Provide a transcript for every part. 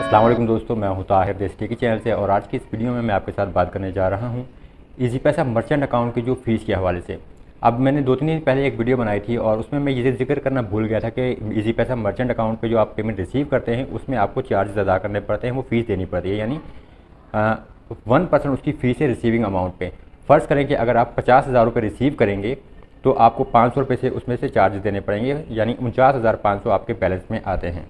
अस्सलाम वालेकुम दोस्तों, मैं हूं ताहिर देसी टेकी चैनल से। और आज की इस वीडियो में मैं आपके साथ बात करने जा रहा हूं ईजी पैसा मर्चेंट अकाउंट की जो फ़ीस के हवाले से। अब मैंने 2-3 दिन पहले एक वीडियो बनाई थी और उसमें मैं ये जिक्र करना भूल गया था कि ईजी पैसा मर्चेंट अकाउंट पे जो आप पेमेंट रिसीव करते हैं उसमें आपको चार्जेस अदा करने पड़ते हैं, वो फ़ीस देनी पड़ती है। यानी 1% उसकी फ़ीस है रिसीविंग अमाउंट पे। फ़र्ज़ करें कि अगर आप 50,000 रुपये रिसीव करेंगे तो आपको 500 रुपये से उसमें से चार्ज देने पड़ेंगे, यानी 49,500 आपके बैलेंस में आते हैं।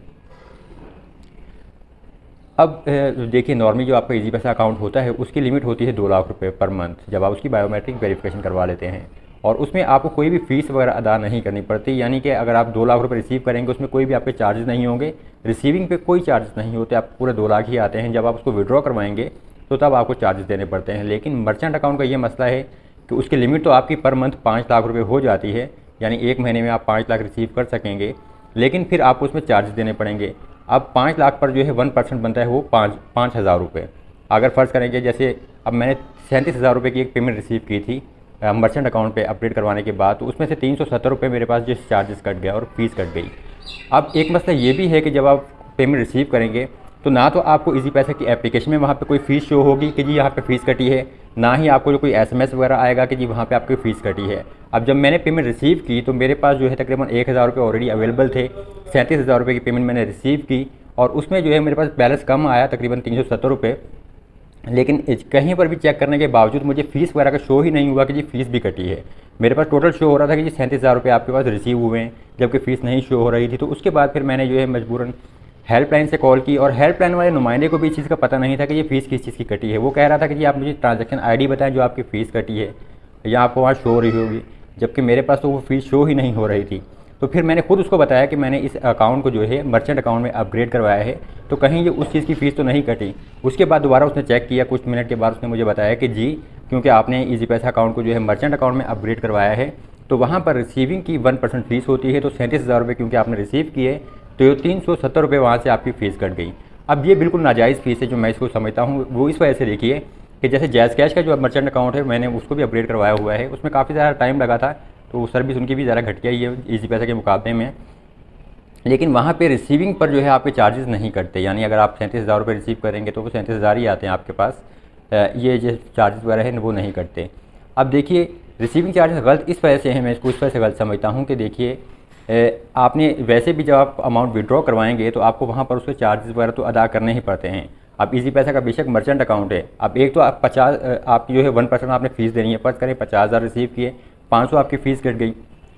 अब देखिए, नॉर्मली जो आपका ईजी पैसा अकाउंट होता है उसकी लिमिट होती है 2 लाख रुपए पर मंथ, जब आप उसकी बायोमेट्रिक वेरिफिकेशन करवा लेते हैं। और उसमें आपको कोई भी फ़ीस वगैरह अदा नहीं करनी पड़ती। यानी कि अगर आप 2 लाख रुपए रिसीव करेंगे उसमें कोई भी आपके चार्जेस नहीं होंगे, रिसीविंग पे कोई चार्जेस नहीं होते, आप पूरे 2 लाख ही आते हैं। जब आप उसको विड्रॉ करवाएंगे तो तब आपको चार्जेस देने पड़ते हैं। लेकिन मर्चेंट अकाउंट का ये मसला है कि उसकी लिमिट तो आपकी पर मंथ 5 लाख रुपये हो जाती है, यानी एक महीने में आप 5 लाख रिसीव कर सकेंगे, लेकिन फिर आपको उसमें चार्जेस देने पड़ेंगे। अब 5 लाख पर जो है 1% बनता है वो 5,000 रुपये। अगर फ़र्ज़ करेंगे, जैसे अब मैंने 37,000 रुपये की एक पेमेंट रिसीव की थी मर्चेंट अकाउंट पे अपडेट करवाने के बाद, तो उसमें से 370 रुपये मेरे पास जिस चार्जेस कट गया और फीस कट गई। अब एक मसला ये भी है कि जब आप पेमेंट रिसीव करेंगे तो ना तो आपको ईजी पैसा की एप्लीकेशन में वहाँ पे कोई फ़ीस शो होगी कि जी यहाँ पे फ़ीस कटी है, ना ही आपको जो कोई SMS वगैरह आएगा कि जी वहाँ पे आपकी फ़ीस कटी है। अब जब मैंने पेमेंट रिसीव की तो मेरे पास जो है तकरीबन 1,000 रुपये ऑलरेडी अवेलेबल थे। 37,000 रुपये की पेमेंट मैंने रिसीव की और उसमें जो है मेरे पास बैलेंस कम आया, तकरीबन 370 रुपये। लेकिन कहीं पर भी चेक करने के बावजूद मुझे फ़ीस वगैरह का शो ही नहीं हुआ कि जी फ़ीस भी कटी है। मेरे पास टोटल शो हो रहा था कि जी 37,000 रुपये आपके पास रिसीव हुए हैं, जबकि फ़ीस नहीं शो हो रही थी। तो उसके बाद फिर मैंने जो है मजबूरन हेल्पलाइन से कॉल की, और हेल्पलाइन वाले नुमाइंदे को भी इस चीज़ का पता नहीं था कि ये फ़ीस किस चीज़ की कटी है। वो कह रहा था कि जी आप मुझे ट्रांजैक्शन ID बताएं जो आपकी फ़ीस कटी है या आपको वहाँ शो हो रही होगी, जबकि मेरे पास तो वो फ़ीस शो ही नहीं हो रही थी। तो फिर मैंने खुद उसको बताया कि मैंने इस अकाउंट को जो है मर्चेंट अकाउंट में अपग्रेड करवाया है, तो कहीं ये उस चीज़ की फ़ीस तो नहीं कटी। उसके बाद दोबारा उसने चेक किया, कुछ मिनट के बाद उसने मुझे बताया कि जी क्योंकि आपने ईजी पैसा अकाउंट को जो है मर्चेंट अकाउंट में अपग्रेड करवाया है तो वहाँ पर रिसीविंग की 1% फ़ीस होती है। तो 37,000 रुपये क्योंकि आपने रिसीव किए तो ये 370 रुपये वहाँ से आपकी फ़ीस कट गई। अब ये बिल्कुल नाजायज़ फ़ीस है जो मैं इसको समझता हूँ। वो इस वजह से देखिए कि जैसे जैज़ कैश का जो मर्चेंट अकाउंट है मैंने उसको भी अपग्रेड करवाया हुआ है, उसमें काफ़ी ज़्यादा टाइम लगा था, तो सर्विस उनकी भी ज़्यादा घटिया ही है ईजी पैसा के मुकाबले में। लेकिन वहाँ पे रिसीविंग पर जो है आपके चार्जेस नहीं कटते, यानी अगर आप 37,000 रुपये रिसीव करेंगे तो वो 37,000 ही आते हैं आपके पास, ये जो चार्जेस वगैरह हैं वो नहीं कटते। अब देखिए, रिसीविंग चार्जेस गलत इस वजह से हैं, मैं इसको इस वजह से गलत समझता हूँ कि देखिए आपने वैसे भी जब आप अमाउंट विड्रॉ करवाएंगे तो आपको वहाँ पर उसके चार्जेस वगैरह तो अदा करने ही पड़ते हैं। अब ईजी पैसा का बेशक मर्चेंट अकाउंट है, अब एक तो आप 50 आपकी जो है 1% आपने फ़ीस देनी है। फ़र्ज़ करें 50,000 रिसीव किए, 500 आपकी फ़ीस कट गई।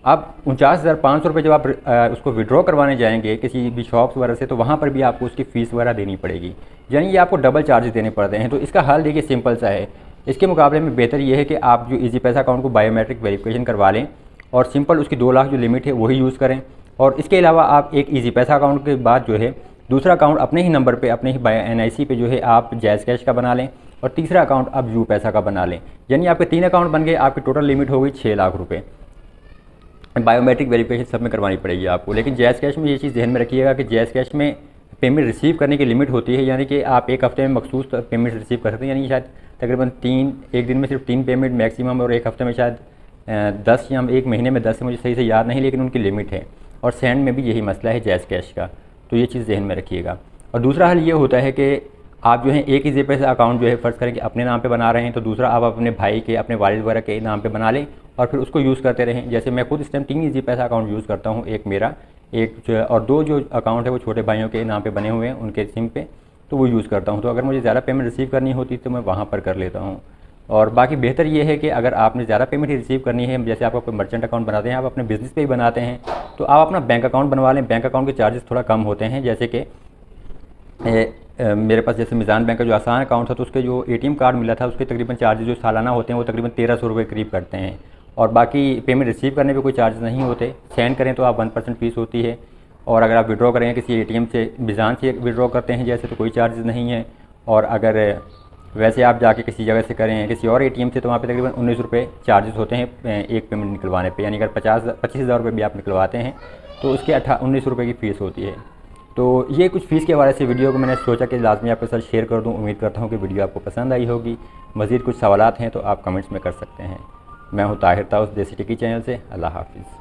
अब 49,500 रुपये जब आप उसको विड्रॉ करवाने जाएंगे किसी भी शॉप्स वगैरह से, तो वहाँ पर भी आपको उसकी फ़ीस वगैरह देनी पड़ेगी, यानी ये आपको डबल चार्जेस देने पड़ते हैं। तो इसका हल देखिए सिंपल सा है। इसके मुकाबले में बेहतर ये है कि आप जो ईजी पैसा अकाउंट को बायोमेट्रिक वेरिफिकेशन करवा लें और सिंपल उसकी 2 लाख जो लिमिट है वही यूज़ करें। और इसके अलावा आप एक ईजी पैसा अकाउंट के बाद जो है दूसरा अकाउंट अपने ही नंबर पे, अपने ही NIC पे जो है आप जैज़ कैश का बना लें और तीसरा अकाउंट आप यू पैसा का बना लें। यानी आपके 3 अकाउंट बन गए, आपकी टोटल लिमिट हो गई 6 लाख रुपये। बायोमेट्रिक वेरिफिकेशन सब में करवानी पड़ेगी आपको। लेकिन जैज़ कैश में ये चीज़ ध्यान में रखिएगा कि जैज़ कैश में पेमेंट रिसीव करने की लिमिट होती है, यानी कि आप एक हफ्ते में मखसूस पेमेंट रिसीव कर सकते हैं। यानी शायद तकरीबन एक दिन में सिर्फ 3 पेमेंट मैक्सिमम, और एक हफ्ते में शायद 10 या एक महीने में 10 मुझे सही से याद नहीं, लेकिन उनकी लिमिट है। और सेंड में भी यही मसला है जैज़ कैश का, तो ये चीज़ ध्यान में रखिएगा। और दूसरा हल ये होता है कि आप जो है एक ईजी पैसा अकाउंट जो है फ़र्ज़ करें कि अपने नाम पे बना रहे हैं, तो दूसरा आप अपने भाई के, अपने वालिद वगैरह के नाम पे बना लें और फिर उसको यूज़ करते रहें। जैसे मैं खुद इस टाइम 3 ईजी पैसा अकाउंट यूज़ करता हूँ, एक मेरा, एक और 2 जो अकाउंट है वो छोटे भाइयों के नाम पे बने हुए हैं उनके सिम पे, तो वो यूज़ करता हूँ। तो अगर मुझे ज़्यादा पेमेंट रिसीव करनी होती तो मैं वहाँ पर कर लेता हूँ। और बाकी बेहतर ये है कि अगर आपने ज़्यादा पेमेंट रिसीव करनी है, जैसे आप कोई मर्चेंट अकाउंट बनाते हैं, आप अपने बिज़नेस पे ही बनाते हैं, तो आप अपना बैंक अकाउंट बनवा लें। बैंक अकाउंट के चार्जेस थोड़ा कम होते हैं। जैसे कि मेरे पास जैसे मिज़ान बैंक का जो आसान अकाउंट था तो उसके जो ATM कार्ड मिला था उसके तकरीबन चार्जेस जो सालाना होते हैं वो तकरीबन 1,300 रुपये करीब करते हैं। और बाकी पेमेंट रिसीव करने पे कोई चार्ज नहीं होते। सेंड करें तो आप 1% फ़ीस होती है, और अगर आप विड्रॉ करें किसी ATM से, मिज़ान से विड्रॉ करते हैं जैसे, तो कोई चार्जेस नहीं है। और अगर वैसे आप जाके किसी जगह से करें किसी और ATM से, तो वहाँ पे तकरीबन 19 रुपये चार्जेस होते हैं एक पेमेंट निकलवाने पे। यानी अगर 25,000 रुपये भी आप निकलवाते हैं तो उसके 19 रुपये की फ़ीस होती है। तो ये कुछ फ़ीस के हवाले से वीडियो को मैंने सोचा कि लाजमी आपके साथ शेयर कर दूँ। उम्मीद करता हूँ कि वीडियो आपको पसंद आई होगी। मज़ीद कुछ सवालात हैं तो आप कमेंट्स में कर सकते हैं। मैं हूँ ताहिर ताउस देसी टेकी चैनल से। अल्लाह हाफ़िज़।